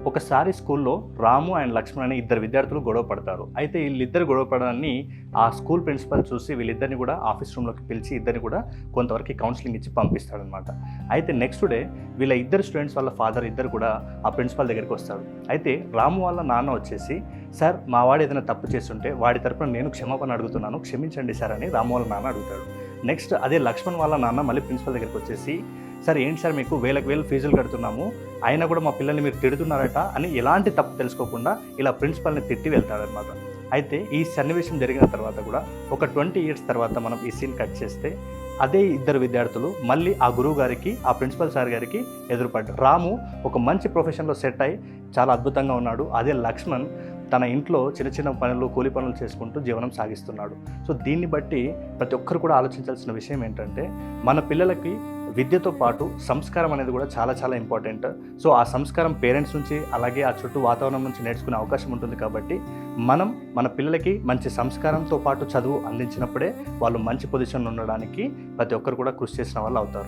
ఒకసారి స్కూల్లో రాము అండ్ లక్ష్మణ్ అనే ఇద్దరు విద్యార్థులు గొడవ పడతారు. అయితే వీళ్ళిద్దరు గొడవ పడడాన్ని ఆ స్కూల్ ప్రిన్సిపల్ చూసి వీళ్ళిద్దరిని కూడా ఆఫీస్ రూమ్లోకి పిలిచి ఇద్దరిని కూడా కొంతవరకు కౌన్సిలింగ్ ఇచ్చి పంపిస్తాడనమాట. అయితే నెక్స్ట్ డే వీళ్ళ ఇద్దరు స్టూడెంట్స్ వాళ్ళ ఫాదర్ ఇద్దరు కూడా ఆ ప్రిన్సిపల్ దగ్గరికి వస్తారు. అయితే రాము వాళ్ళ నాన్న వచ్చేసి, సార్ మా వాడు ఏదైనా తప్పు చేస్తుంటే వాడి తరపున నేను క్షమాపణ అడుగుతున్నాను, క్షమించండి సార్ అని రాము వాళ్ళ నాన్న అడుగుతాడు. నెక్స్ట్ అదే లక్ష్మణ్ వాళ్ళ నాన్న మళ్ళీ ప్రిన్సిపల్ దగ్గరికి వచ్చేసి, సార్ ఏంటి సార్ మీకు వేలకు వేలు ఫీజులు కడుతున్నాము, అయినా కూడా మా పిల్లల్ని మీరు తిడుతున్నారట అని ఎలాంటి తప్పు తెలుసుకోకుండా ఇలా ప్రిన్సిపల్ని తిట్టి వెళ్తాడనమాట. అయితే ఈ సన్నివేశం జరిగిన తర్వాత కూడా ఒక 20 years తర్వాత మనం ఈ సీన్ కట్ చేస్తే అదే ఇద్దరు విద్యార్థులు మళ్ళీ ఆ గురువు గారికి, ఆ ప్రిన్సిపల్ సార్ గారికి ఎదురుపడ్డారు. రాము ఒక మంచి ప్రొఫెషన్లో సెట్ అయి చాలా అద్భుతంగా ఉన్నాడు. అదే లక్ష్మణ్ తన ఇంట్లో చిన్న చిన్న పనులు, కూలి పనులు చేసుకుంటూ జీవనం సాగిస్తున్నాడు. సో దీన్ని బట్టి ప్రతి ఒక్కరు కూడా ఆలోచించాల్సిన విషయం ఏంటంటే, మన పిల్లలకి విద్యతో పాటు సంస్కారం అనేది కూడా చాలా చాలా ఇంపార్టెంట్. సో ఆ సంస్కారం పేరెంట్స్ నుంచి, అలాగే ఆ చుట్టూ వాతావరణం నుంచి నేర్చుకునే అవకాశం ఉంటుంది. కాబట్టి మనం మన పిల్లలకి మంచి సంస్కారంతో పాటు చదువు అందించినప్పుడే వాళ్ళు మంచి పొజిషన్లో ఉండడానికి ప్రతి ఒక్కరు కూడా కృషి చేసిన వాళ్ళు అవుతారు.